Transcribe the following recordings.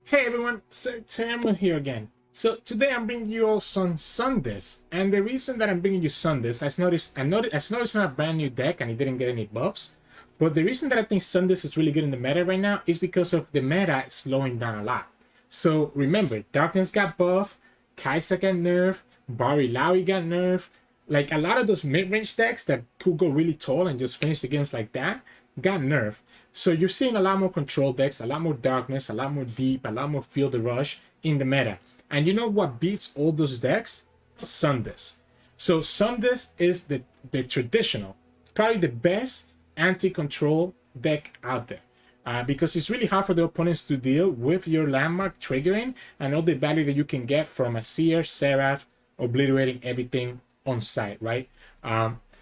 Hey everyone, Sirturmund here again. So today I'm bringing you all some Sundays, and the reason that I'm bringing you Sundays, I noticed it's not a brand new deck and it didn't get any buffs, but the reason that I think Sundays is really good in the meta right now is because of the meta slowing down a lot. So remember, Darkness got buffed, Kai'Sa got nerfed, Bari Laui got nerfed. Like a lot of those mid-range decks that could go really tall and just finish the games like that got nerfed. So you're seeing a lot more control decks, a lot more darkness, a lot more deep, a lot more field the rush in the meta. And you know what beats all those decks? Sundays. So Sundays is the traditional, probably the best anti-control deck out there. Because it's really hard for the opponents to deal with your landmark triggering and all the value that you can get from Azir, Xerath, obliterating everything on site, right?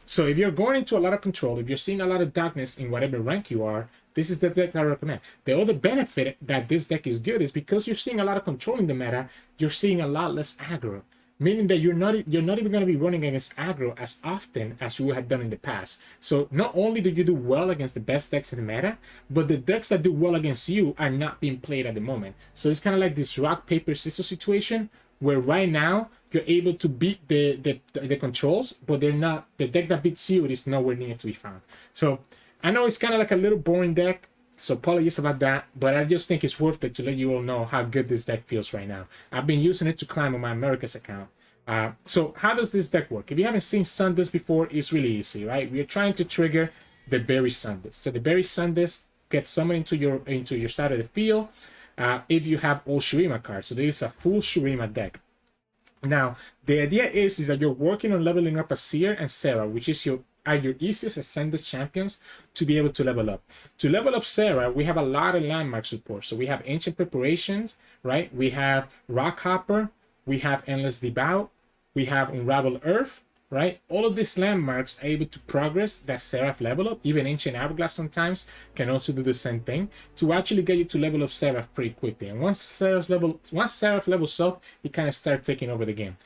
So if you're going into a lot of control, if you're seeing a lot of darkness in whatever rank you are, this is the deck I recommend. The other benefit that this deck is good is because you're seeing a lot of control in the meta, you're seeing a lot less aggro. Meaning that you're not even going to be running against aggro as often as you have done in the past. So not only do you do well against the best decks in the meta, but the decks that do well against you are not being played at the moment. So it's kind of like this rock, paper, scissors situation where right now you're able to beat the controls, but they're not, the deck that beats you, it is nowhere near to be found. So I know it's kind of like a little boring deck, so apologies about that, but I just think it's worth it to let you all know how good this deck feels right now. I've been using it to climb on my Americas account. So how does this deck work? If you haven't seen Sundays before, it's really easy, right? We're trying to trigger the Berry Sundays. So the Berry Sundays get summoned into your side of the field if you have all Shurima cards. So this is a full Shurima deck. Now, the idea is that you're working on leveling up Azir and Sarah, which is your easiest ascended champions to be able to level up. To level up Sarah, we have a lot of landmark support. So we have Ancient Preparations, right? We have Rockhopper, we have Endless Devout, we have Unravel Earth, right? All of these landmarks are able to progress that Seraph level up. Even Ancient Hourglass sometimes can also do the same thing to actually get you to level up Seraph pretty quickly. And once Seraph levels up, it kind of starts taking over the game.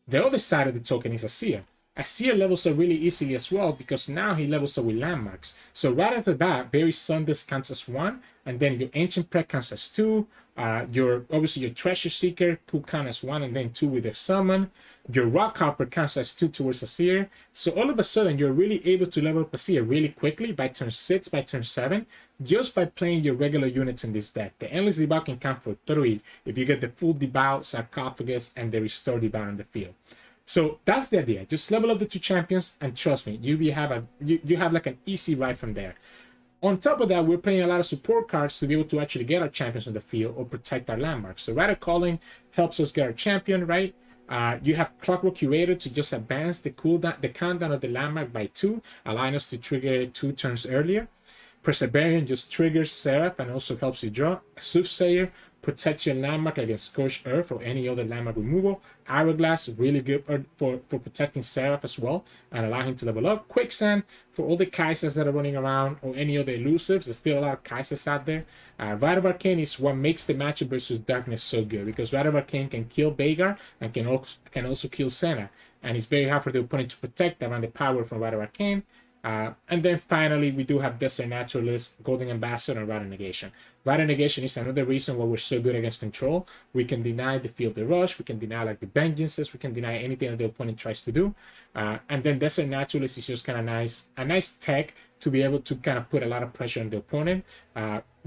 The other side of the token is Azir. Azir levels up really easily as well because now he levels up with landmarks. So right off the bat, Berry Sundays counts as 1, and then your Ancient Prep counts as 2. Obviously your Treasure Seeker could count as 1 and then 2 with their summon. Your Rockhopper counts as 2 towards Azir. So all of a sudden, you're really able to level up Azir really quickly by turn 6, by turn 7, just by playing your regular units in this deck. The Endless Devout can count for 3 if you get the full Devout, Sarcophagus, and the Restore Devout on the field. So that's the idea. Just level up the 2 champions, and trust me, you have like an easy ride from there. On top of that, we're playing a lot of support cards to be able to actually get our champions on the field or protect our landmarks. So Rider Calling helps us get our champion, right? You have Clockwork Curator to just advance the countdown of the landmark by 2, allowing us to trigger it 2 turns earlier. Perseverance just triggers Seraph and also helps you draw. Soothsayer protects your landmark against Scorched Earth or any other landmark removal. Hourglass, really good for protecting Seraph as well and allowing him to level up. Quicksand, for all the Kaisas that are running around or any other elusives, there's still a lot of Kaisas out there. Rite of Arcane is what makes the matchup versus Darkness so good because Rite of Arcane can kill Veigar and can also kill Senna. And it's very hard for the opponent to protect around the power from Rite of Arcane. And then finally, we do have Desert Naturalist, Golden Ambassador, and Rider Negation. Rider Negation is another reason why we're so good against control. We can deny the Field the Rush, we can deny like the Vengeances, we can deny anything that the opponent tries to do. And then Desert Naturalist is just kind of a nice tech to be able to kind of put a lot of pressure on the opponent.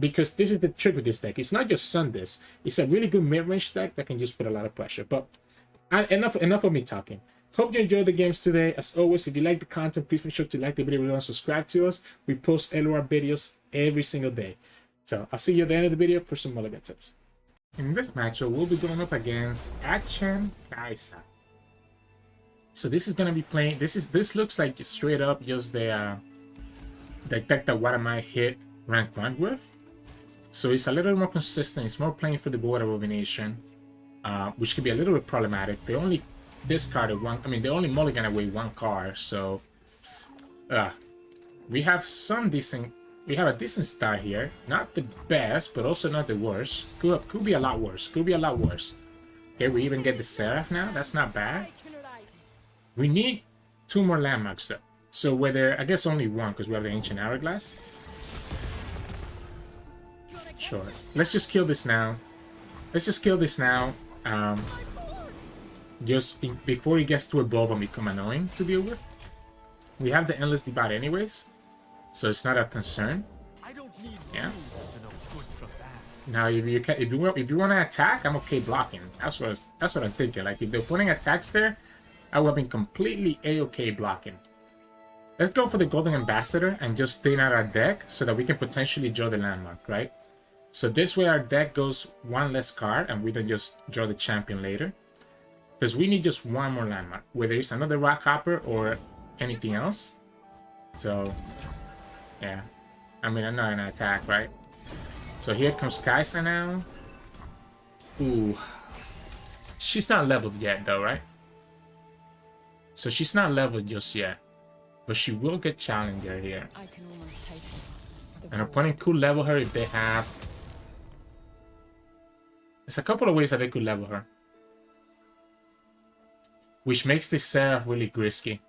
Because this is the trick with this deck. It's not just Sundays. It's a really good mid-range deck that can just put a lot of pressure. But enough of me talking. Hope you enjoyed the games today. As always, if you like the content, please make sure to like the video and subscribe to us. We post LOR videos every single day. So I'll see you at the end of the video for some mulligan tips. In this matchup, we'll be going up against Akshan Kai'Sa. So this is gonna be playing. This looks like straight up just the deck that What Am I hit rank 1 with. So it's a little more consistent. It's more playing for the board abomination, which can be a little bit problematic. They only discarded one. I mean, they only mulligan away 1 card, so we have a decent start here. Not the best, but also not the worst. Could be a lot worse. Okay, we even get the Seraph now. That's not bad. We need 2 more landmarks though. So whether I guess only 1 because we have the Ancient Hourglass. Sure. Let's just kill this now. Let's just kill this now. Before he gets to evolve and become annoying to deal with. We have the endless debuff anyways, so it's not a concern. Yeah. Now, if you want to attack, I'm okay blocking. That's what I'm thinking. Like if the opponent attacks there, I would have been completely a-okay blocking. Let's go for the Golden Ambassador and just thin out our deck so that we can potentially draw the landmark, right? So this way our deck goes one less card and we then just draw the champion later. Because we need just one more landmark, whether it's another Rock Hopper or anything else. So, yeah. I mean, I'm not gonna attack, right? So here comes Kai'Sa now. Ooh. She's not leveled yet, though, right? So she's not leveled just yet. But she will get Challenger here. An opponent could level her if they have... There's a couple of ways that they could level her. Which makes this Xerath really risky.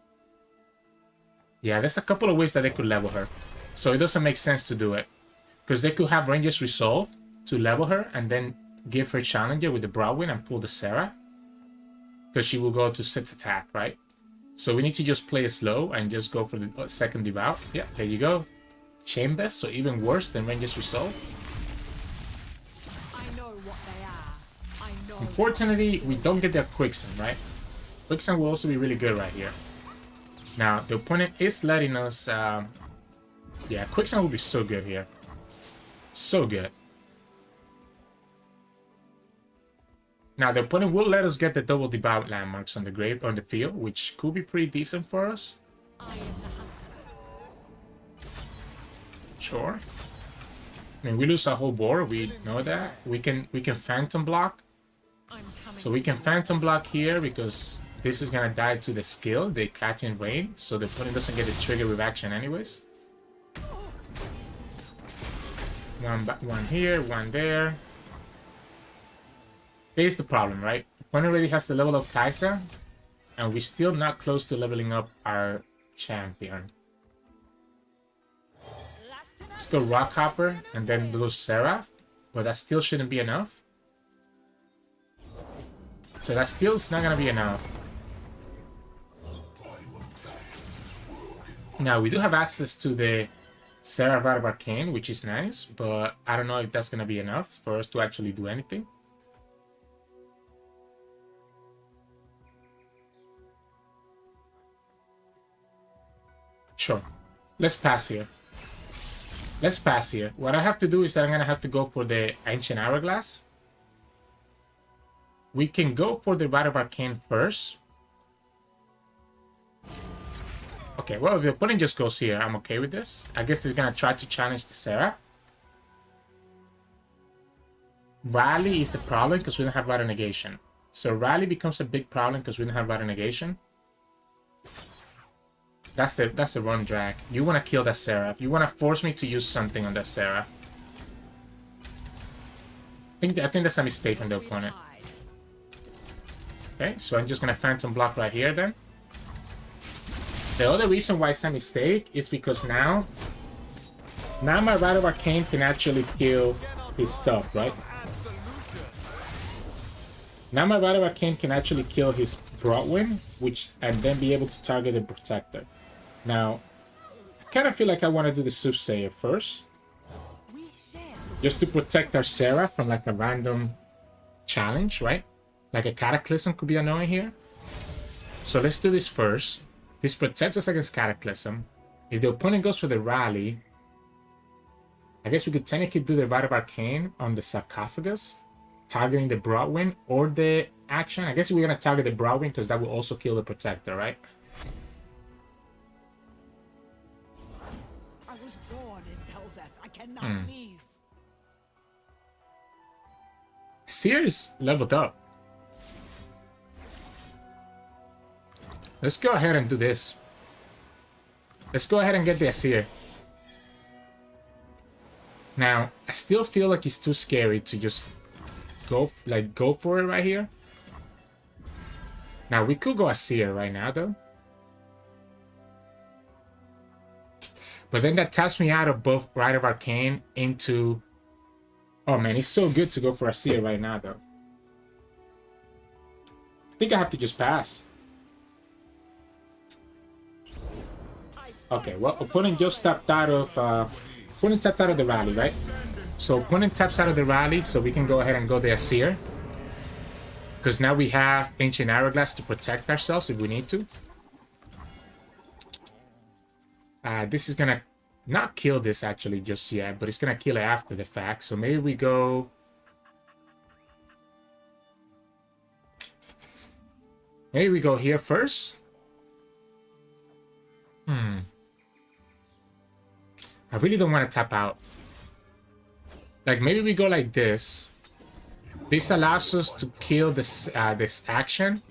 Yeah, there's a couple of ways that they could level her. So it doesn't make sense to do it. Because they could have Ranger's Resolve to level her and then give her Challenger with the Broadwind and pull the Xerath. Because she will go to 6 attack, right? So we need to just play it slow and just go for the second devout. Yeah, there you go. Chain Best, so even worse than Ranger's Resolve. I know what they are. Unfortunately, we don't get their Quicksand, right? Quicksand will also be really good right here. Now, the opponent is letting us... yeah, Quicksand will be so good here. So good. Now, the opponent will let us get the double debuff landmarks on the field, which could be pretty decent for us. Sure. I mean, we lose our whole board. We know that. We can Phantom block. So we can Phantom block here because this is gonna die to the skill, the Catching Rain, so the opponent doesn't get a trigger with action anyways. One here, one there. Here's the problem, right? The opponent already has the level of Kai'Sa, and we're still not close to leveling up our champion. Let's go Rock Hopper and then go Xerath, but that still shouldn't be enough. So that still is not gonna be enough. Now we do have access to the Xerath out of Arcane, which is nice, but I don't know if that's gonna be enough for us to actually do anything. Sure. Let's pass here. Let's pass here. What I have to do is that I'm going to have to go for the Ancient Hourglass. We can go for the Rite of Arcane first. Okay, well, if the opponent just goes here, I'm okay with this. I guess they're going to try to challenge the Xerath. Rally is the problem because we don't have Rite of Negation. So Rally becomes a big problem because we don't have Rite of Negation. That's the run drag. You want to kill that Xerath. You want to force me to use something on that Xerath. I think that's a mistake on the opponent. Okay, so I'm just going to Phantom block right here then. The other reason why it's a mistake is because now my Rite of Arcane can actually kill his stuff, right? Now my Rite of Arcane can actually kill his Broadwind, and then be able to target the Protector. Now, I kind of feel like I want to do the Soothsayer first. Just to protect our Xerath from like a random challenge, right? Like a Cataclysm could be annoying here. So let's do this first. This protects us against Cataclysm. If the opponent goes for the Rally, I guess we could technically do the Rite of Arcane on the Sarcophagus, targeting the Broadwind or the action. I guess we're going to target the Broadwind because that will also kill the Protector, right? I was born in Helldeath. I cannot leave. Azir is leveled up. Let's go ahead and do this. Let's go ahead and get the Azir. Now, I still feel like it's too scary to just go for it right here. Now, we could go Azir right now, though. But then that taps me out of both Rite of Arcane into... Oh man, it's so good to go for a Azir right now, though. I think I have to just pass. Okay, well, opponent just tapped out of the rally, right? So opponent taps out of the rally, so we can go ahead and go the Azir. Because now we have Ancient Hourglass to protect ourselves if we need to. This is gonna not kill this actually just yet, but it's gonna kill it after the fact. So maybe we go... Maybe we go here first. I really don't want to tap out. Like, maybe we go like this. This allows us to kill this this action.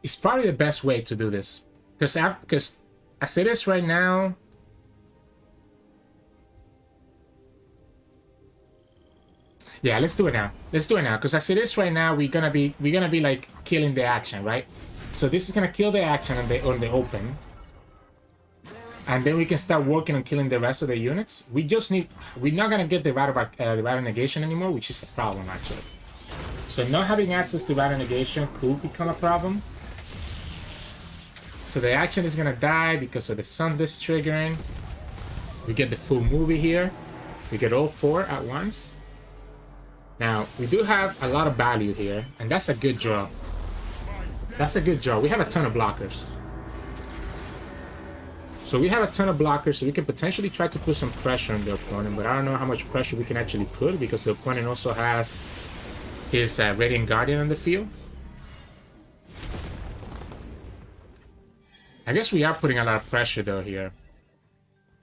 It's probably the best way to do this. Because as it is right now... Yeah, let's do it now. Let's do it now. Because as it is right now, we're gonna be like killing the action, right? So this is gonna kill the action on the open. And then we can start working on killing the rest of the units. We're not gonna get the Rattle Negation anymore, which is a problem actually. So not having access to Rattle Negation could become a problem. So the action is gonna die because of the Sun Disc triggering. We get the full movie here. We get all 4 at once. Now, we do have a lot of value here, and that's a good draw. That's a good draw. We have a ton of blockers. So we have a ton of blockers, so we can potentially try to put some pressure on the opponent, but I don't know how much pressure we can actually put because the opponent also has his Radiant Guardian on the field. I guess we are putting a lot of pressure though here.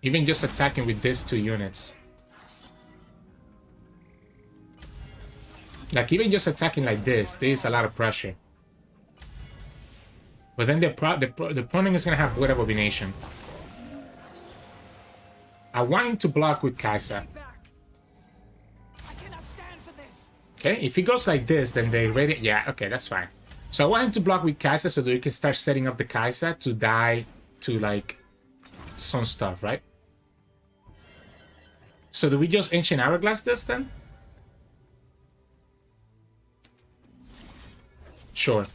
Even just attacking with these 2 units. Like, even just attacking like this, there is a lot of pressure. But then the opponent is going to have Void of Abomination. I want him to block with Kai'Sa. Okay, if he goes like this, then they ready. Yeah, okay, that's fine. So I want him to block with Kai'Sa so that we can start setting up the Kai'Sa to die to, like, some stuff, right? So do we just Ancient Hourglass this then? Sure.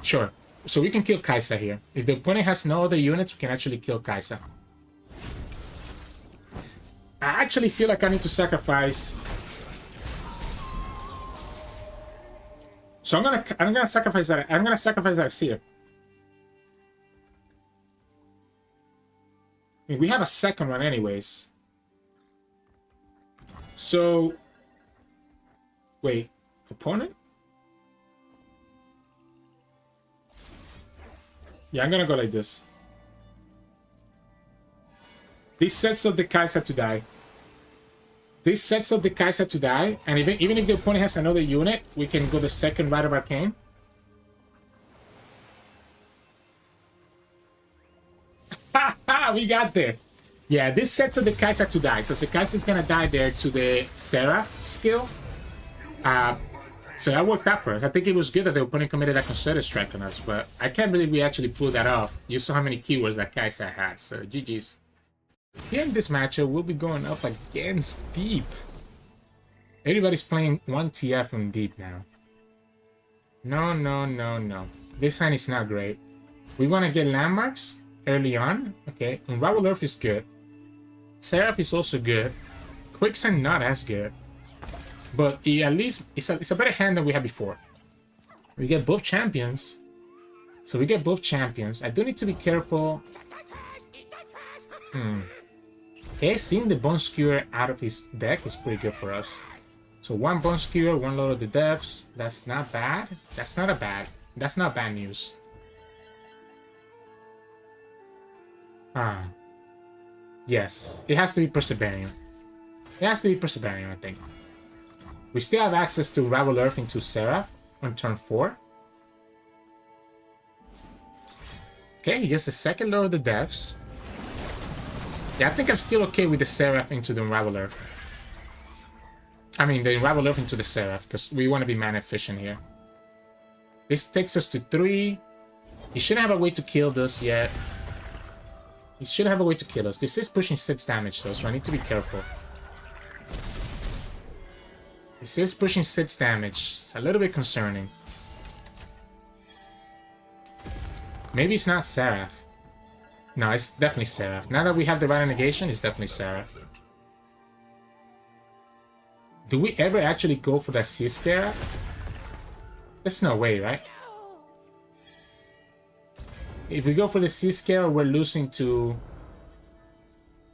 Sure. So we can kill Kai'Sa here. If the opponent has no other units, we can actually kill Kai'Sa. I actually feel like I need to sacrifice. So I'm gonna sacrifice that. I'm gonna sacrifice that Azir. I mean, we have a second one anyways. So wait. Opponent? Yeah, I'm gonna go like this. This sets up the Kai'Sa to die. This sets up the Kai'Sa to die, and even if the opponent has another unit, we can go the second Rite of Arcane. Ha! We got there. Yeah, this sets up the Kai'Sa to die, because the Kai'Sa is gonna die there to the Xerath skill. So that worked out for us. I think it was good that the opponent committed a Concerted Strike on us, but I can't believe we actually pulled that off. You saw how many keywords that Kai'Sa had, so GG's. Here in this matchup, we'll be going up against Deep. Everybody's playing 1 TF on Deep now. No. This hand is not great. We want to get landmarks early on. Okay, Unravel Earth is good. Xerath is also good. Quicksand not as good. But at least it's a better hand than we had before. We get both champions. So we get both champions. I do need to be careful. Okay, seeing the Bone Skewer out of his deck is pretty good for us. So 1 Bone Skewer, 1 Lord of the Depths. That's not bad. That's not bad news. Yes, it has to be Perseverium. It has to be Perseverium, I think. We still have access to Ravel Earth into Xerath on turn 4. Okay, he gets the second Lord of the Depths. Yeah, I think I'm still okay with the Xerath into the Unraveler. I mean, the Unraveler into the Xerath, because we want to be mana efficient here. This takes us to 3. He shouldn't have a way to kill this yet. He should have a way to kill us. This is pushing 6 damage though, so I need to be careful. This is pushing 6 damage. It's a little bit concerning. Maybe it's not Xerath. No, it's definitely Xerath. Now that we have the Rite of Negation, it's definitely Xerath. Do we ever actually go for that Sea Scare? There's no way, right? If we go for the Sea Scare, we're losing to...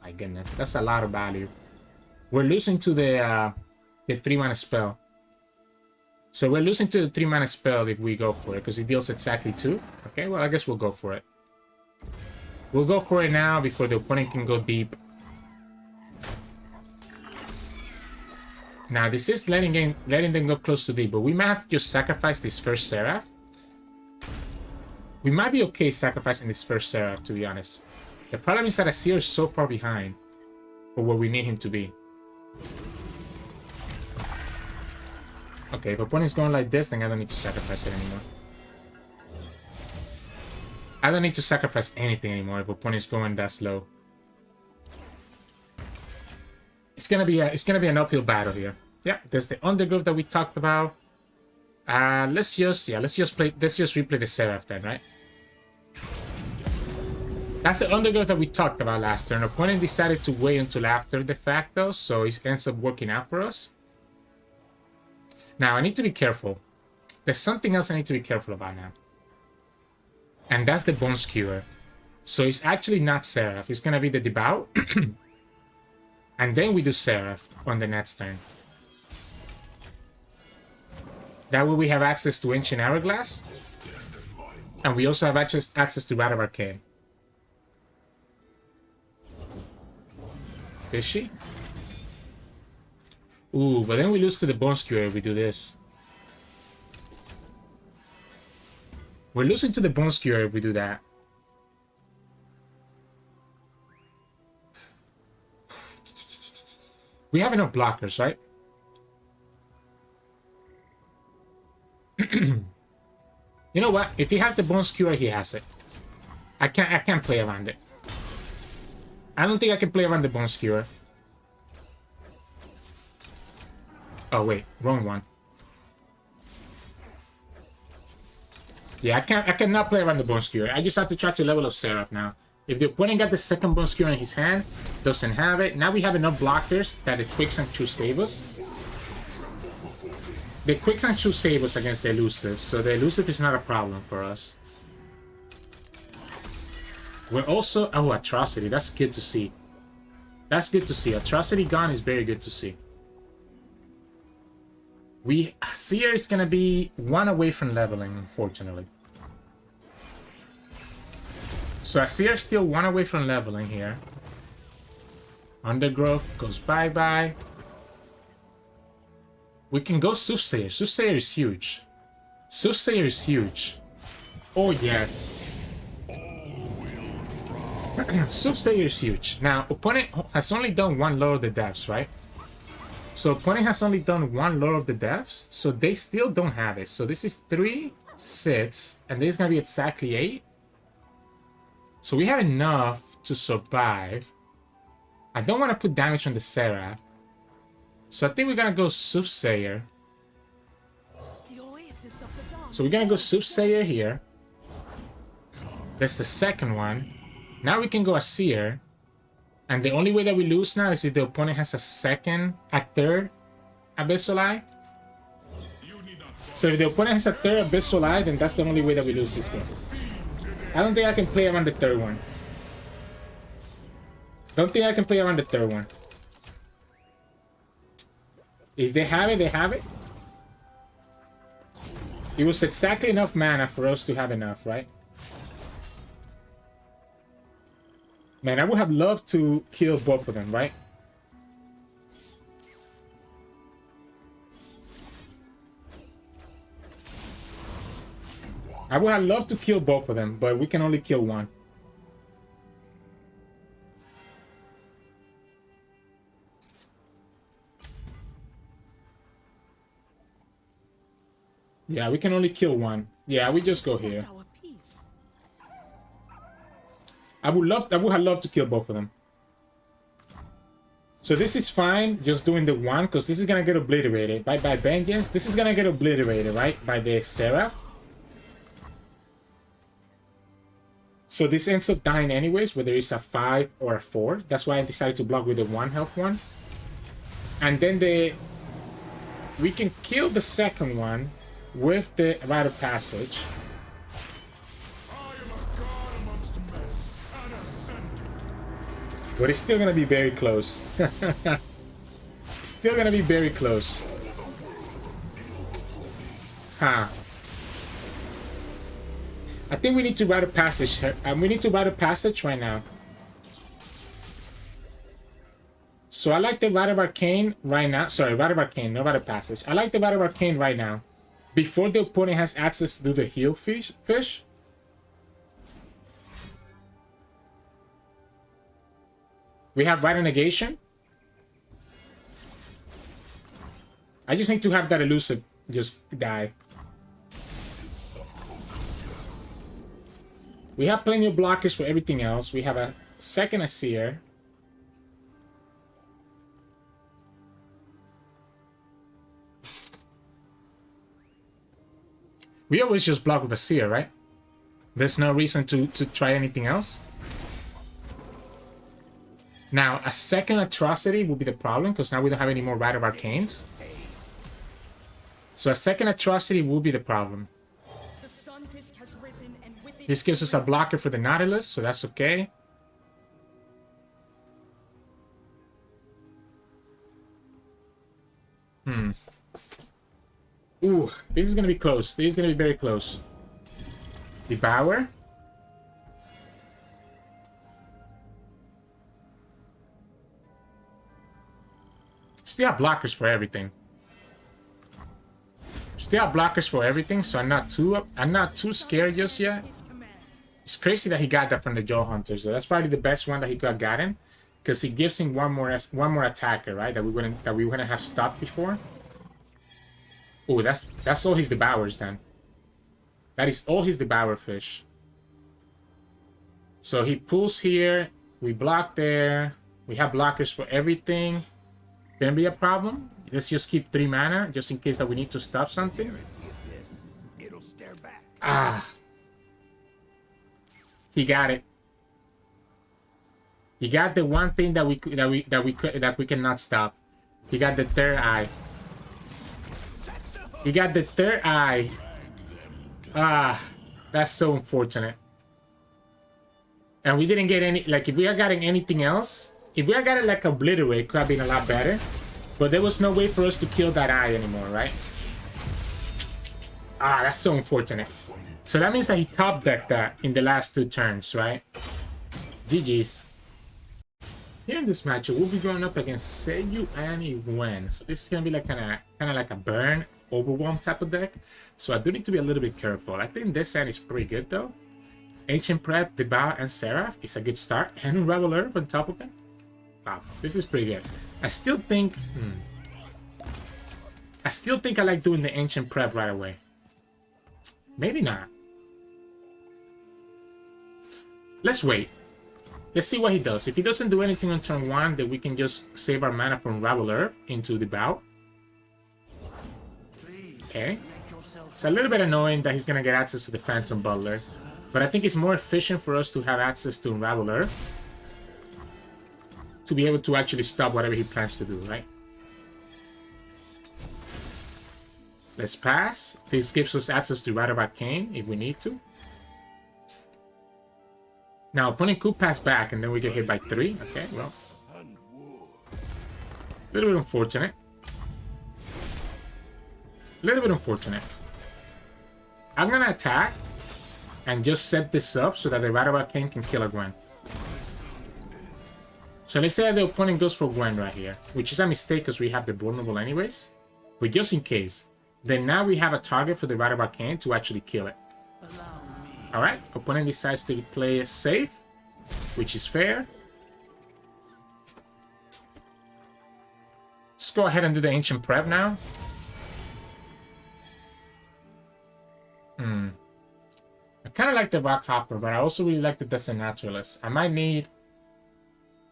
My goodness, that's a lot of value. We're losing to the 3-mana spell. So we're losing to the 3-mana spell if we go for it, because it deals exactly 2. Okay, well, I guess we'll go for it. We'll go for it now before the opponent can go deep. Now, this is letting them go close to deep, but we might have to just sacrifice this first Xerath. We might be okay sacrificing this first Xerath, to be honest. The problem is that Azir is so far behind for where we need him to be. Okay, if opponent's going like this, then I don't need to sacrifice it anymore. I don't need to sacrifice anything anymore if opponent's going that slow. It's gonna be an uphill battle here. Yeah, there's the undergrowth that we talked about. Let's just replay the Xerath then, right? That's the undergrowth that we talked about last turn. Opponent decided to wait until after the fact though, so it ends up working out for us. Now I need to be careful. There's something else I need to be careful about now. And that's the Bone Skewer. So it's actually not Xerath. It's gonna be the Devout. And then we do Xerath on the next turn. That way we have access to Ancient Hourglass. And we also have access to Rite of Arcane. Is she? Ooh, but then we lose to the Bone Skewer if we do this. We're losing to the Bone Skewer if we do that. We have enough blockers, right? You know what? If he has the Bone Skewer, he has it. I can't play around it. I don't think I can play around the Bone Skewer. Oh wait, wrong one. Yeah, I cannot play around the Bone Skewer. I just have to try to level up Xerath now. If the opponent got the second Bone Skewer in his hand, doesn't have it. Now we have enough blockers that the Quicksand should save us. The Quicksand should save us against the Elusive, so the Elusive is not a problem for us. We're also... Oh, Atrocity. That's good to see. That's good to see. Atrocity gone is very good to see. Seer is going to be 1 away from leveling, unfortunately. So Azir is still 1 away from leveling here. Undergrowth goes bye-bye. We can go Soothsayer. Soothsayer is huge. Soothsayer is huge. Oh, yes. Soothsayer is huge. Now, opponent has only done 1 Lord of the Depths, right? So opponent has only done 1 Lord of the Depths, so they still don't have it. So this is 3, 6, and this is going to be exactly 8. So we have enough to survive. I don't want to put damage on the Xerath. So I think we're going to go Soothsayer. So we're going to go Soothsayer here. That's the second one. Now we can go Azir. And the only way that we lose now is if the opponent has a third Abyssal Eye. So if the opponent has a third Abyssal Eye, then that's the only way that we lose this game. I don't think I can play around the third one. Don't think I can play around the third one. If they have it, they have it. It was exactly enough mana for us to have enough, right? Man, I would have loved to kill both of them, right? I would have loved to kill both of them, but we can only kill one. Yeah, we can only kill one. Yeah, we just go here. Our peace. I would have loved to kill both of them. So this is fine, just doing the one, because this is gonna get obliterated. By Vengeance, this is gonna get obliterated, right? By the Xerath. So this ends up dying anyways, whether it's a 5 or a 4. That's why I decided to block with the 1 health one. And then we can kill the second one with the Rite of Passage. But it's still gonna be very close. Still gonna be very close. Huh. I think we need to Rite of Passage. We need to Rite of Passage right now. So I like the Rite of Arcane right now. Sorry, Rite of Arcane, no Rite of Passage. I like the Rite of Arcane right now. Before the opponent has access to do the heal fish. We have Rite of Negation. I just need to have that elusive just die. We have plenty of blockers for everything else. We have a second Azir. We always just block with Azir, right? There's no reason to try anything else. Now, a second Atrocity will be the problem, because now we don't have any more Rite of Arcanes. So a second Atrocity will be the problem. This gives us a blocker for the Nautilus, so that's okay. Ooh, this is gonna be close. This is gonna be very close. Devour. Still have blockers for everything. Still have blockers for everything, so I'm not too scared just yet. It's crazy that he got that from the Joe Hunter, so that's probably the best one that he could have gotten, because it gives him one more attacker, right? That we wouldn't have stopped before. Oh, that's all his Devours then. That is all his Devour fish. So he pulls here, we block there, we have blockers for everything. Gonna be a problem. Let's just keep 3 mana, just in case that we need to stop something. Ah. He got it. He got the one thing that we cannot stop. He got the third eye. He got the third eye. Ah, that's so unfortunate. And we didn't get any, like, if we had gotten anything else, if we had gotten like Obliterate, it could have been a lot better. But there was no way for us to kill that eye anymore, right? Ah, that's so unfortunate. So that means that he top decked that in the last 2 turns, right? GG's. Here in this matchup, we'll be going up against Sejuani Gwen. So this is gonna be like kind of like a burn, overwhelm type of deck. So I do need to be a little bit careful. I think this hand is pretty good though. Ancient Prep, Deba, and Xerath is a good start. And Unravel Earth on top of it. Wow, this is pretty good. I still think I like doing the Ancient Prep right away. Maybe not. Let's wait. Let's see what he does. If he doesn't do anything on turn 1, then we can just save our mana from Unravel Earth into the bow. Okay. It's a little bit annoying that he's gonna get access to the Phantom Butler, but I think it's more efficient for us to have access to Unravel Earth to be able to actually stop whatever he plans to do, right? Let's pass. This gives us access to Rite of Arcane if we need to. Now, opponent could pass back and then we get hit by 3. Okay, well. A little bit unfortunate. A little bit unfortunate. I'm gonna attack and just set this up so that the Rite of Arcane can kill a Gwen. So let's say that the opponent goes for Gwen right here, which is a mistake because we have the vulnerable anyways. But just in case, then now we have a target for the Rite of Arcane to actually kill it. Alright, opponent decides to play it safe, which is fair. Let's go ahead and do the Ancient Prep now. kind of like the Rock Hopper, but I also really like the Desert Naturalist. I might need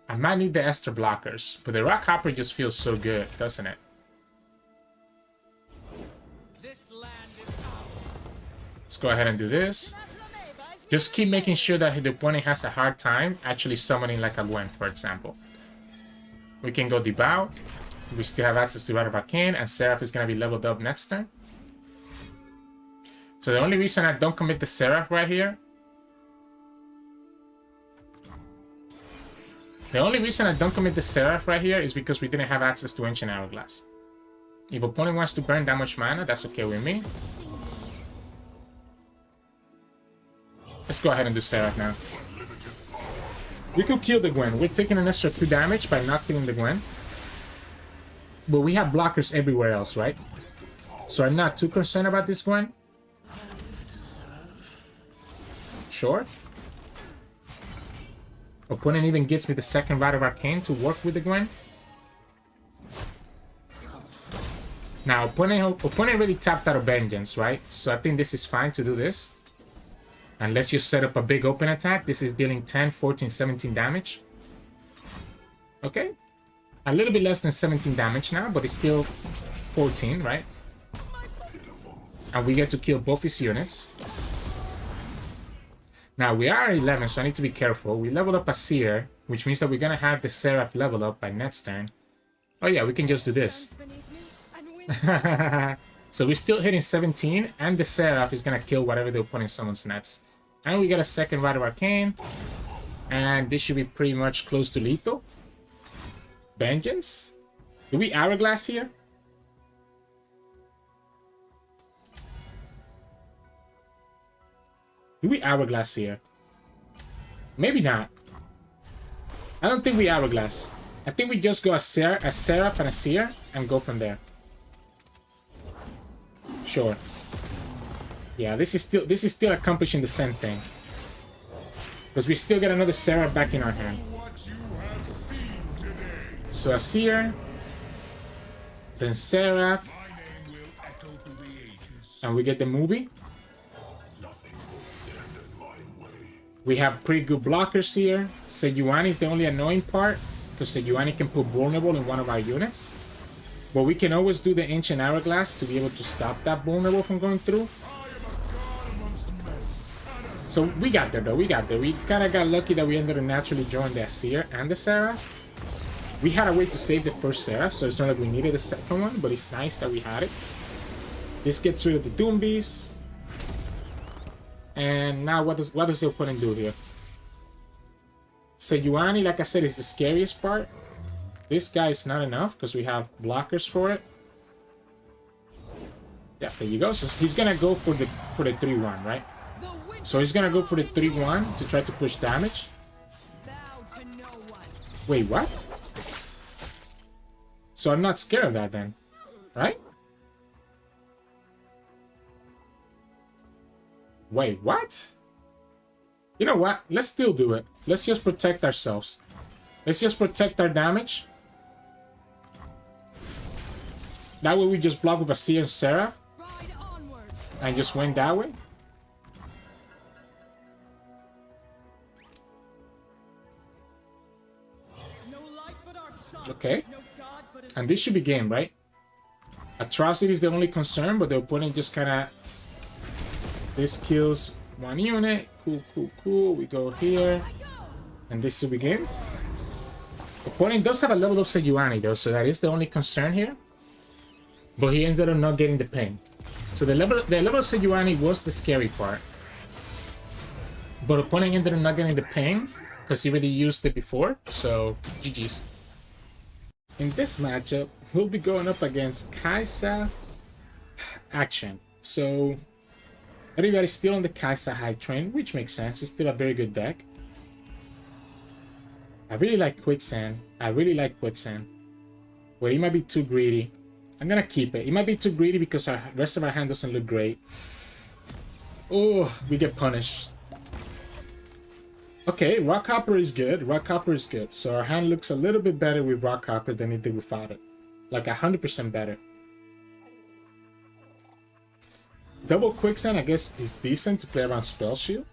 the Esther blockers, but the Rock Hopper just feels so good, doesn't it? This land is ours. Let's go ahead and do this. Just keep making sure that the opponent has a hard time actually summoning like a Gwen, for example. We can go Debout. We still have access to Rite of Arcane, and Xerath is going to be leveled up next turn. So the only reason I don't commit the Xerath right here... The only reason I don't commit the Xerath right here is because we didn't have access to Ancient Hourglass. If opponent wants to burn that much mana, that's okay with me. Let's go ahead and do Xerath now. We could kill the Gwen. We're taking an extra 2 damage by not killing the Gwen. But we have blockers everywhere else, right? So I'm not too concerned about this Gwen. Sure. Opponent even gets me the second Rite of Arcane to work with the Gwen. Now, opponent really tapped out of Vengeance, right? So I think this is fine to do this. And let's just set up a big open attack. This is dealing 10, 14, 17 damage. Okay. A little bit less than 17 damage now, but it's still 14, right? And we get to kill both his units. Now, we are 11, so I need to be careful. We leveled up Azir, which means that we're going to have the Xerath leveled up by next turn. Oh yeah, we can just do this. So we're still hitting 17, and the Xerath is going to kill whatever the opponent summons next. And we get a second Rite of Arcane. And this should be pretty much close to lethal. Vengeance? Do we Hourglass here? Do we Hourglass here? Maybe not. I don't think we Hourglass. I think we just go a Xerath and a Seer and go from there. Sure. Yeah, this is still accomplishing the same thing. Because we still get another Xerath back in our hand. So a Seer, then Xerath, and we get the movie. We have pretty good blockers here. Sejuani is the only annoying part, because Sejuani can put vulnerable in one of our units. But we can always do the Ancient Hourglass to be able to stop that vulnerable from going through. So we got there though, we got there. We kind of got lucky that we ended up naturally drawing the Azir and the Xerath. We had a way to save the first Xerath, so it's not like we needed a second one, but it's nice that we had it. This gets rid of the Doom Beast. And now what does the opponent do here? Sejuani, like I said, is the scariest part. This guy is not enough because we have blockers for it. Yeah, there you go. So he's gonna go for the 3-1, right? So he's gonna go for the 3-1 to try to push damage. Wait, what? So I'm not scared of that then, right? Wait, what? You know what? Let's still do it. Let's just protect ourselves. Let's just protect our damage. That way we just block with Azir and Xerath. And just win that way. Okay. And this should be game, right? Atrocity is the only concern, but the opponent just kind of... This kills one unit. Cool, cool, cool. We go here. And this should be game. Opponent does have a level of Sejuani though, so that is the only concern here. But he ended up not getting the pain. So the level of Sejuani was the scary part. But opponent ended up not getting the pain because he already used it before. So GG's. In this matchup, we'll be going up against Kai'Sa Akshan. So everybody's still on the Kai'Sa hype train, which makes sense. It's still a very good deck. I really like Quicksand. But he might be too greedy. I'm gonna keep it. It might be too greedy because our rest of our hand doesn't look great. Oh, we get punished. Okay, Rock Hopper is good. So our hand looks a little bit better with Rock Hopper than it did without it. Like 100% better. Double quicksand, I guess, is decent to play around spell shield.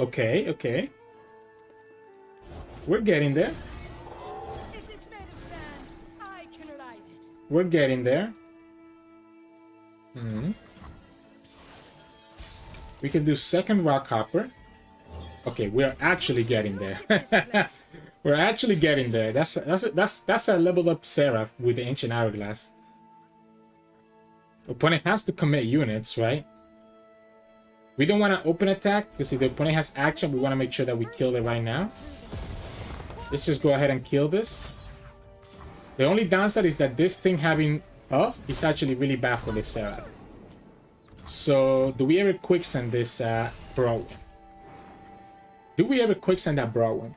Okay, okay. We're getting there. If it's made of sand, I can light it. We're getting there. Hmm. We can do second rock hopper. Okay, we're actually getting there. We're actually getting there. That's a leveled up Xerath with the ancient hourglass. Opponent has to commit units, right? We don't want to open attack because if the opponent has action, we want to make sure that we kill it right now. Let's just go ahead and kill this. The only downside is that this thing having off is actually really bad for this Xerath. So, do we ever quicksand this Broadwin? Do we ever quicksand that Broadwin?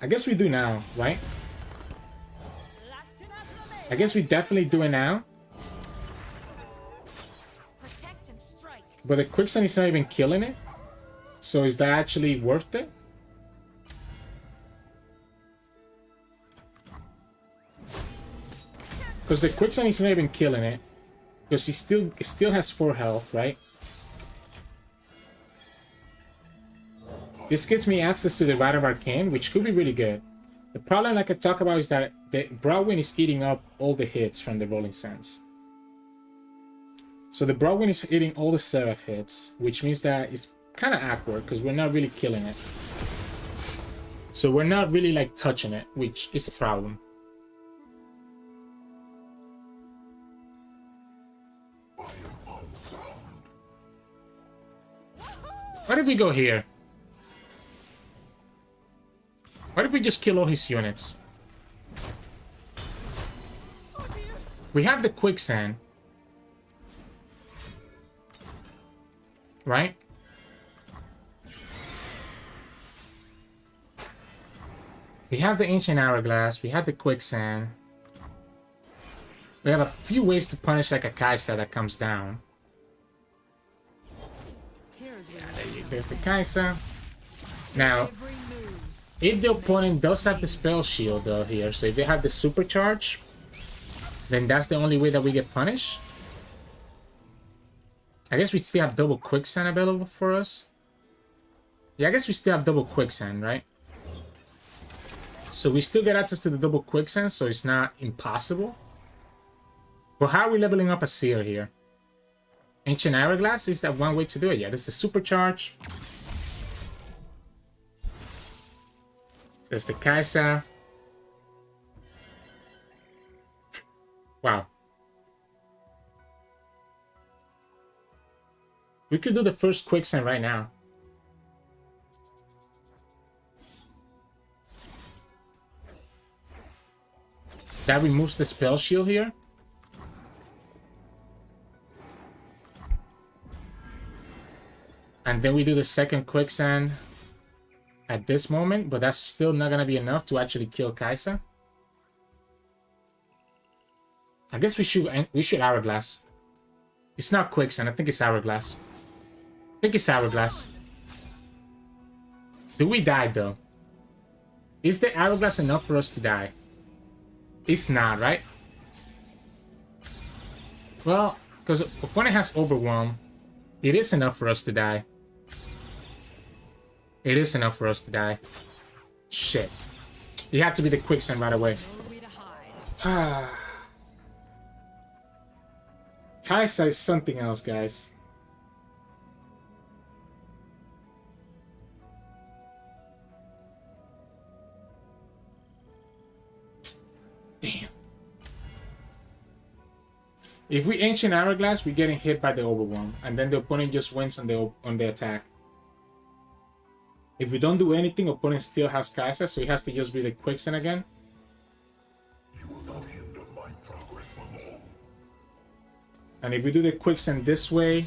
I guess we do now, right? I guess we definitely do it now. But the quicksand is not even killing it. So is that actually worth it? Because the quicksand is not even killing it. Because it still has 4 health, right? This gets me access to the Rite of Arcane, which could be really good. The problem, like I talked about, is that the Broadwin is eating up all the hits from the Rolling Sands. So the Broadwin is eating all the Xerath hits, which means that it's kind of awkward because we're not really killing it. So we're not really like touching it, which is a problem. Why did we go here? Why did we just kill all his units? We have the quicksand. Right? We have the ancient hourglass. We have the quicksand. We have a few ways to punish like a Kai'Sa that comes down. There's the Kai'Sa. Now, if the opponent does have the spell shield though here, so if they have the supercharge, then that's the only way that we get punished. I guess we still have double quicksand available for us. Yeah, I guess we still have double quicksand, right? So we still get access to the double quicksand, so it's not impossible. But how are we leveling up Azir here? Ancient Hourglass, is that one way to do it? Yeah, this is the supercharge. There's the Kai'Sa. Wow. We could do the first quicksand right now. That removes the spell shield here. And then we do the second quicksand at this moment, but that's still not gonna be enough to actually kill Kai'Sa. I guess we should Hourglass. It's not quicksand, I think it's Hourglass. I think it's Hourglass. Do we die though? Is the Hourglass enough for us to die? It's not, right? Well, because opponent has Overwhelm, it is enough for us to die. It is enough for us to die. Shit. You have to be the quicksand right away. Kai'Sa is something else, guys. Damn. If we Ancient Hourglass, we're getting hit by the Overwhelm, and then the opponent just wins on the attack. If we don't do anything, opponent still has Kai'Sa, so he has to just be the quicksand again. You will not hinder my progress for long. And if we do the quicksand this way,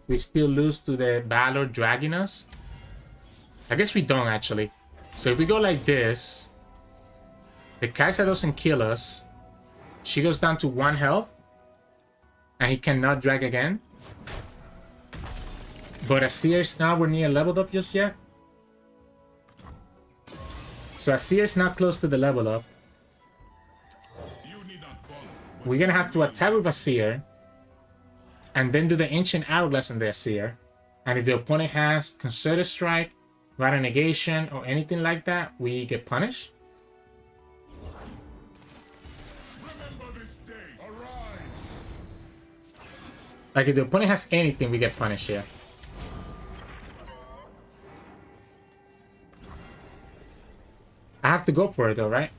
we still lose to the Valor dragging us. I guess we don't actually. So if we go like this, the Kai'Sa doesn't kill us. She goes down to 1 health. And he cannot drag again. But Azir is nowhere near leveled up just yet. So Azir is not close to the level up. You need not we're gonna have to attack with Azir, and then do the Ancient Hourglass on the Azir. And if the opponent has Concerted Strike, Rite Negation, or anything like that, we get punished. Remember this day. Arise. Like if the opponent has anything, we get punished here. I have to go for it though, right?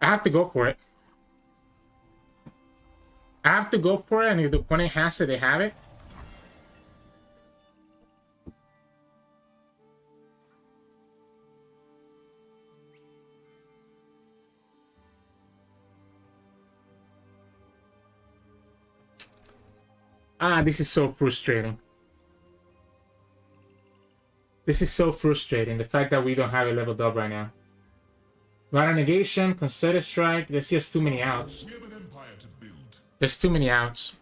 I have to go for it. I have to go for it, and if the opponent has it, they have it. Ah, this is so frustrating. This is so frustrating, the fact that we don't have it leveled up right now. Rite Negation, Concerted Strike, there's just too many outs. We have an empire to build. There's too many outs.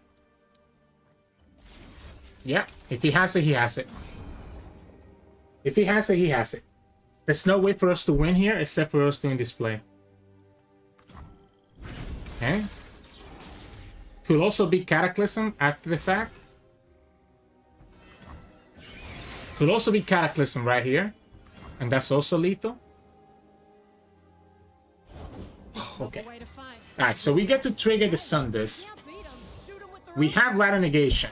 Yeah, if he has it, he has it. If he has it, he has it. There's no way for us to win here except for us doing this play. Okay. Could also be Cataclysm after the fact. Could also be Cataclysm right here. And that's also lethal. Okay. Alright, so we get to trigger the Sun Disc. We have Rite Negation.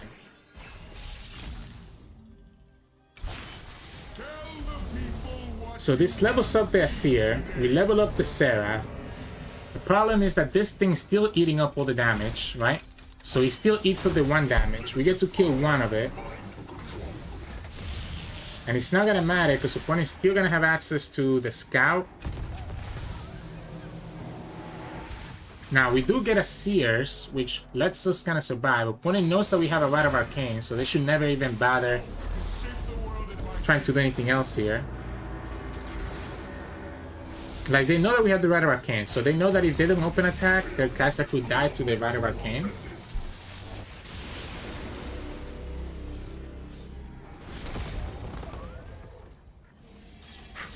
So this levels up the Azir. We level up the Xerath. The problem is that this thing's still eating up all the damage, right? So he still eats up the 1 damage. We get to kill 1 of it. And it's not gonna matter because the opponent's still gonna have access to the Scout. Now we do get a Sears, which lets us kind of survive. Opponent knows that we have a Rite of Arcane, so they should never even bother trying to do anything else here. Like, they know that we have the Rite of Arcane, so they know that if they don't open attack, their Kai'Sa could die to the Rite of Arcane.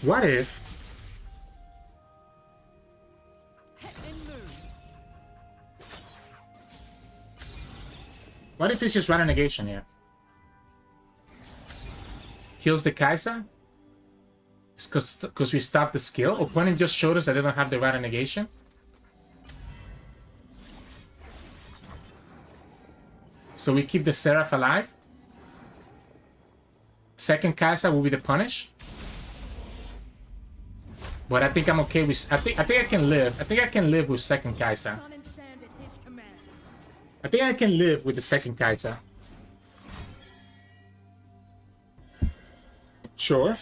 What if... What if it's just Rite Negation here? Kills the Kai'Sa? Because we stopped the skill? Opponent just showed us that they don't have the Rite Negation? So we keep the Xerath alive? Second Kai'Sa will be the punish? But I think I'm okay with... I think I can live. I think I can live with second Kai'Sa. I think I can live with the second Kai'Sa. Sure.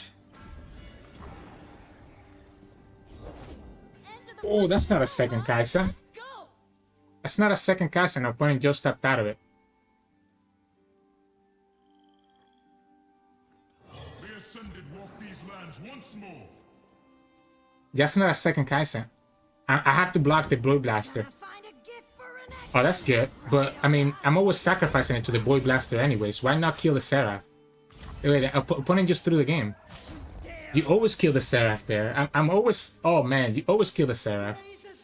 Oh, that's not a second Kai'Sa. That's not a second Kai'Sa, and our opponent just stepped out of it. The Ascended walk these lands once more. That's not a second Kai'Sa. I have to block the Void Blaster. Oh, that's good. But, I mean, I'm always sacrificing it to the Void Blaster anyways. Why not kill the Xerath? Wait, the opponent just threw the game. You always kill the Xerath there. I'm always... Oh, man, you always kill the Xerath.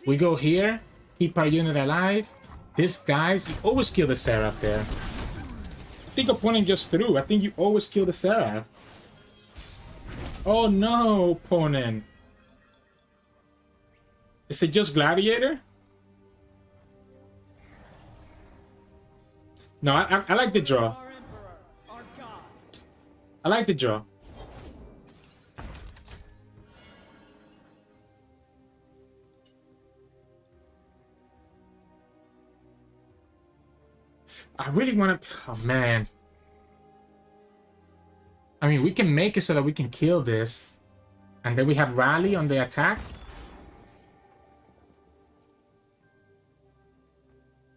We go here, keep our unit alive. This guys, you always kill the Xerath there. I think opponent just threw. I think you always kill the Xerath. Oh, no, opponent. Is it just Gladiator? No, I like the draw. I like the draw. I really want to... Oh, man. I mean, we can make it so that we can kill this. And then we have Rally on the attack.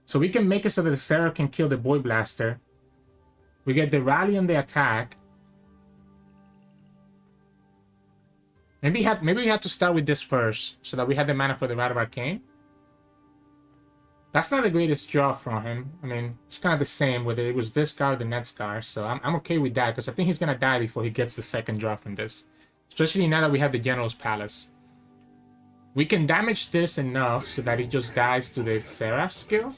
So we can make it so that the Xerath can kill the Void Blaster. We get the Rally on the attack. Maybe we had to start with this first, so that we had the mana for the Rite of Arcane. That's not the greatest draw from him. I mean, it's kind of the same, whether it was this card or the next card. So I'm okay with that, because I think he's going to die before he gets the second draw from this. Especially now that we have the General's Palace. We can damage this enough so that it just dies to the Xerath skill.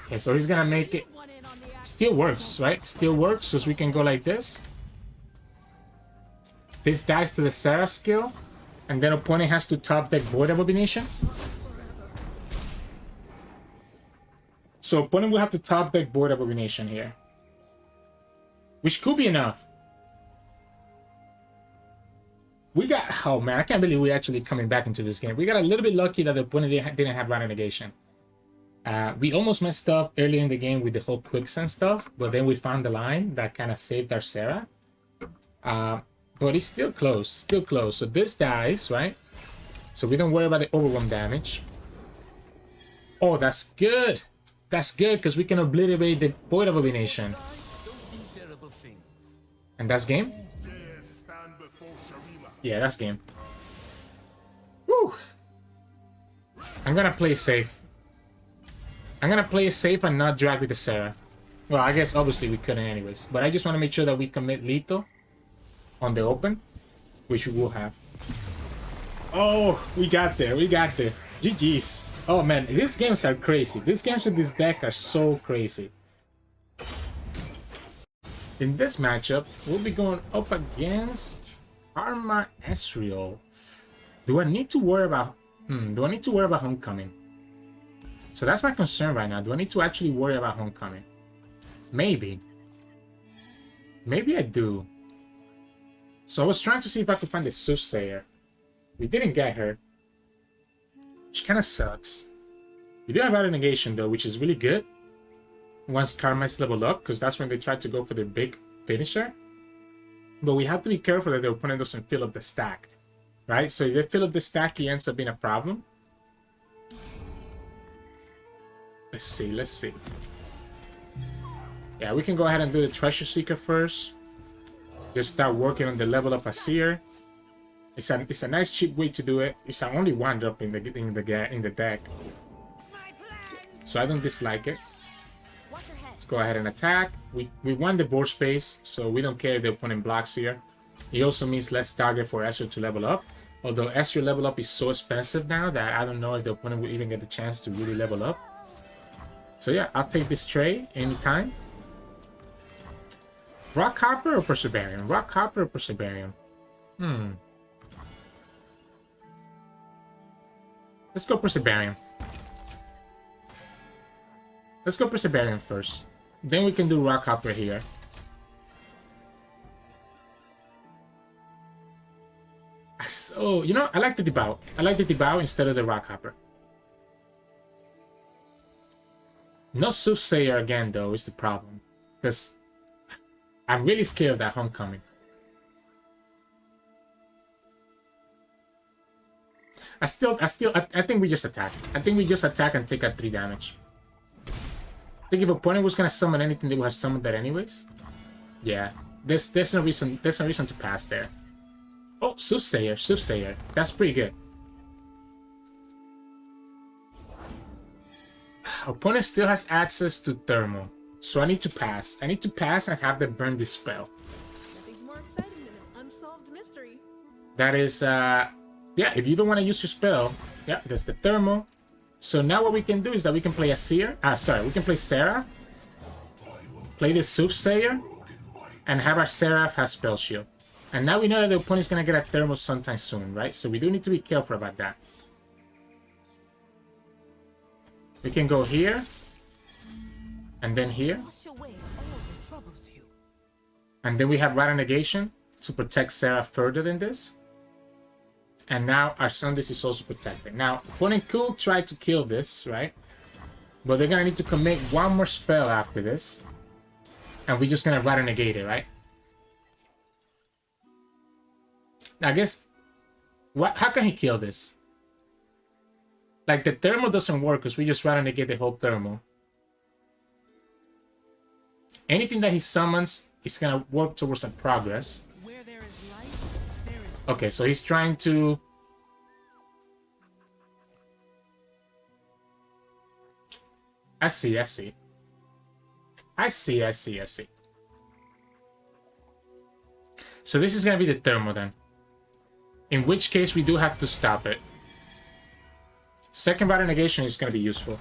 Okay, so he's gonna make it. Still works, right? Still works, so we can go like this. This dies to the Xerath skill. And then opponent has to top deck Void Abomination. So opponent will have to top deck Void Abomination here. Which could be enough. We got... Oh man, I can't believe we're actually coming back into this game. We got a little bit lucky that the opponent didn't have Rana Negation. We almost messed up early in the game with the whole Quicksand stuff. But then we found the line that kind of saved our Sarah. But it's still close. Still close. So this dies, right? So we don't worry about the overwhelm damage. Oh, that's good. That's good because we can obliterate the Void Abomination. And that's game? Yeah, that's game. Woo! I'm gonna play safe. I'm gonna play it safe and not drag with the Sarah. Well, I guess obviously we couldn't anyways. But I just want to make sure that we commit lethal on the open, which we will have. Oh, we got there. We got there. GG's. Oh man, these games are crazy. These games with this deck are so crazy. In this matchup, we'll be going up against Karma Ezreal. Do I need to worry about... do I need to worry about Homecoming? So that's my concern right now. Do I need to actually worry about Homecoming? Maybe. Maybe I do. So I was trying to see if I could find the Soothsayer. We didn't get her. Which kind of sucks. We do have Auto Negation though, which is really good. Once Karma is leveled up, because that's when they try to go for the big finisher. But we have to be careful that the opponent doesn't fill up the stack. Right? So if they fill up the stack, it ends up being a problem. Let's see, let's see. Yeah, we can go ahead and do the Treasure Seeker first. Just start working on the level up Azir. It's a nice cheap way to do it. It's only one drop in the deck. So I don't dislike it. Let's go ahead and attack. We won the board space, so we don't care if the opponent blocks here. It also means less target for Ezreal to level up. Although Ezreal level up is so expensive now that I don't know if the opponent will even get the chance to really level up. So yeah, I'll take this trade anytime. Rock Hopper or Perseverium? Rock Hopper or Perseverium? Let's go Perseverium. Let's go Perseverium first. Then we can do Rock Hopper here. So, you know, I like the Debout. I like the Debout instead of the Rock Hopper. No Soothsayer again, though, is the problem. Because I'm really scared of that Homecoming. I think we just attack. I think we just attack and take out 3 damage. I think if opponent was gonna summon anything, they would have summoned that anyways. Yeah, there's no reason to pass there. Oh, Soothsayer. That's pretty good. Opponent still has access to Thermal, so I need to pass. I need to pass and have them burn this spell. Nothing's more exciting than an unsolved mystery. That is, yeah, if you don't want to use your spell, yeah, that's the Thermal. So now what we can do is that we can play Azir. We can play Xerath, play the Soothsayer, and have our Xerath have Spell Shield. And now we know that the opponent's gonna get a Thermal sometime soon, right? So we do need to be careful about that. We can go here, and then here. And then we have Rata Negation to protect Xerath further than this. And now our Sundays is also protected. Now, opponent could try to kill this, right? But they're gonna need to commit one more spell after this. And we're just gonna Rata Negate it, right? I guess... how can he kill this? Like, the Thermal doesn't work because we just Rata Negate the whole Thermal. Anything that he summons is gonna work towards a progress. Where there is light, there is... Okay, so he's trying to... I see. So this is going to be the thermo then. In which case we do have to stop it. Second Rider Negation is going to be useful.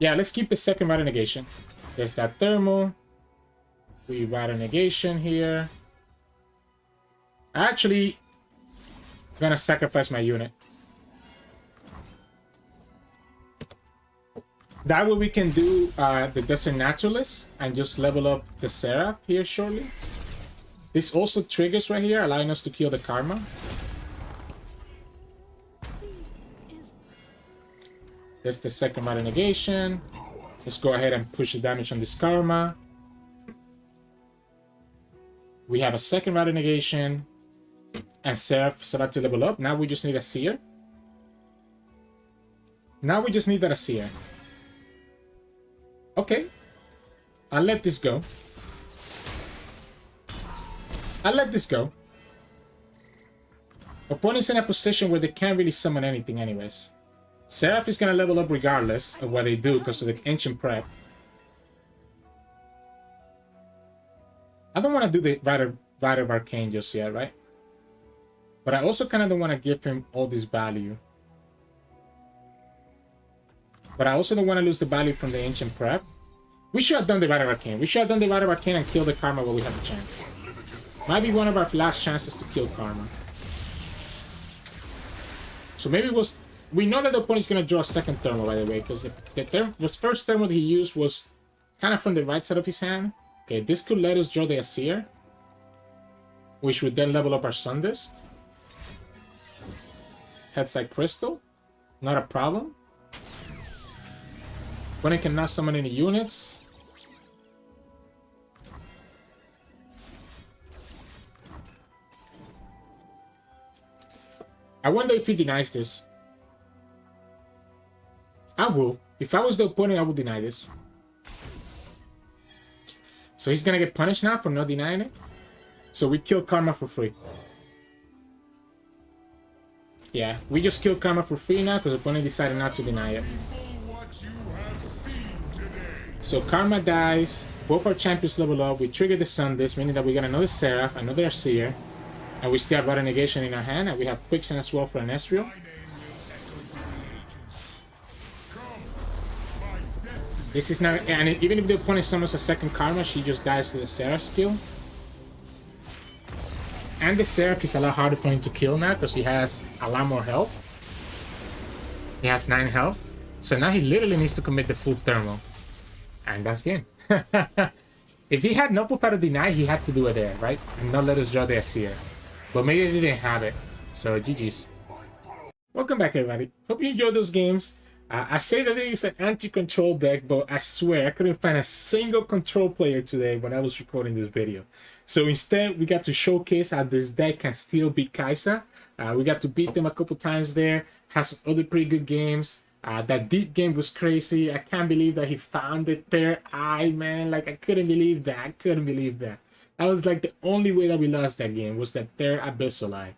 Yeah, let's keep the second Rider Negation. There's that thermal. We Rider Negation here. Actually, I'm going to sacrifice my unit. That way we can do the Desert Naturalist and just level up the Xerath here shortly. This also triggers right here, allowing us to kill the Karma. That's the second Rider Negation. Let's go ahead and push the damage on this Karma. We have a second Rider Negation. And Xerath is about to level up. Now we just need a Seer. Now we just need that a Seer. Okay. I'll let this go. I'll let this go. Opponent's in a position where they can't really summon anything anyways. Xerath is going to level up regardless of what they do because of the Ancient Prep. I don't want to do the Rider of Arcane just yet, right? But I also kind of don't want to give him all this value. But I also don't want to lose the value from the Ancient Prep. We should have done the Rider of Arcane. We should have done the Rider of Arcane and killed the Karma while we had the chance. Might be one of our last chances to kill Karma. So maybe we'll... We know that the opponent's going to draw a second thermal, by the way, because the first thermal that he used was kind of from the right side of his hand. Okay, this could let us draw the Azir, which would then level up our Sundays. Headside Crystal, not a problem. Opponent cannot summon any units. I wonder if he denies this. I will. If I was the opponent, I would deny this. So he's gonna get punished now for not denying it. So we kill Karma for free. Yeah, we just killed Karma for free now because the opponent decided not to deny it. So Karma dies. Both our champions level up. We trigger the Sun Disc, meaning that we got another Xerath, another Azir, and we still have Rider Negation in our hand, and we have Quicksand as well for an Ezreal. This is not, and even if the opponent summons a second Karma, she just dies to the Xerath skill. And the Xerath is a lot harder for him to kill now because he has a lot more health. He has 9 health. So now he literally needs to commit the full thermal. And that's game. If he had no profile to deny, he had to do it there, right? And not let us draw the Azir. But maybe they didn't have it. So GG's. Welcome back, everybody. Hope you enjoyed those games. I say that it is an anti-control deck, but I swear I couldn't find a single control player today when I was recording this video. So instead, we got to showcase how this deck can still beat Kai'Sa. We got to beat them a couple times there. Has some other pretty good games. That deep game was crazy. I can't believe that he found the third eye, man. Like, I couldn't believe that. I couldn't believe that. That was like the only way that we lost that game was that third abyssal eye.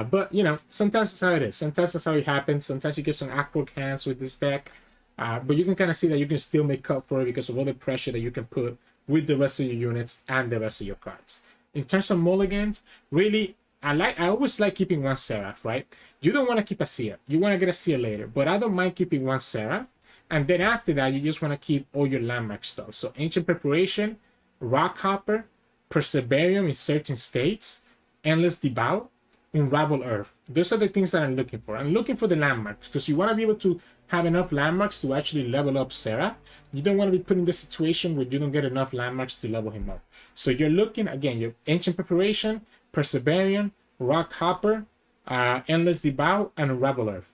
But, you know, sometimes that's how it is. Sometimes that's how it happens. Sometimes you get some awkward hands with this deck. But you can kind of see that you can still make up for it because of all the pressure that you can put with the rest of your units and the rest of your cards. In terms of mulligans, really, I always like keeping one Xerath, right? You don't want to keep a Seer. You want to get a Seer later. But I don't mind keeping one Xerath. And then after that, you just want to keep all your landmark stuff. So Ancient Preparation, Rock Hopper, Perseverance in certain states, Endless Devout, Unravel Earth. Those are the things that I'm looking for. I'm looking for the landmarks because you want to be able to have enough landmarks to actually level up Xerath. You don't want to be put in the situation where you don't get enough landmarks to level him up. So you're looking, again, your Ancient Preparation, Perseverance, Rock Hopper, Endless Devout, and Unravel Earth.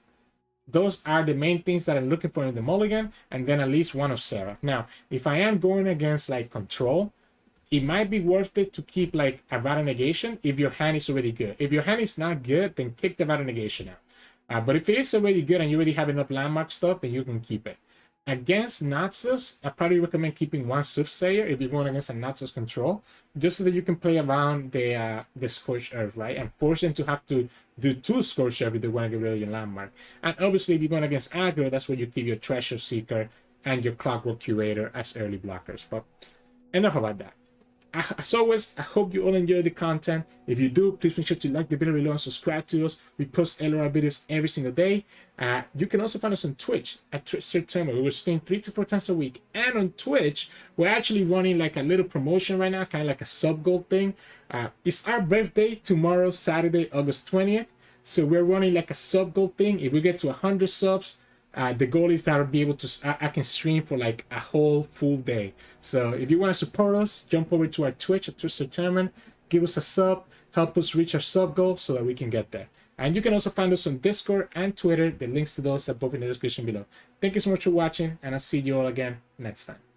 Those are the main things that I'm looking for in the mulligan, and then at least one of Xerath. Now, if I am going against like control, it might be worth it to keep like a Rider Negation if your hand is already good. If your hand is not good, then kick the Rider Negation out. But if it is already good and you already have enough landmark stuff, then you can keep it. Against Naxos, I probably recommend keeping one Soothsayer if you're going against a Naxos control, just so that you can play around the Scorched Earth, right? And force them to have to do 2 Scorched Earth if they want to get rid of your landmark. And obviously, if you're going against aggro, that's where you keep your Treasure Seeker and your Clockwork Curator as early blockers. But enough about that. as always, I hope you all enjoy the content. If you do, please make sure to like the video below and subscribe to us. We post LOR videos every single day. You can also find us on Twitch at Twitch Sirturmund. We're streaming 3 to 4 times a week. And on Twitch, we're actually running like a little promotion right now, kind of like a sub goal thing. It's our birthday tomorrow, Saturday, August 20th. So we're running like a sub goal thing. If we get to 100 subs, the goal is that I'll be able to, I can stream for like a whole full day. So if you want to support us, jump over to our Twitch at Twitch Sirturmund, give us a sub, help us reach our sub goal so that we can get there. And you can also find us on Discord and Twitter. The links to those are both in the description below. Thank you so much for watching, and I'll see you all again next time.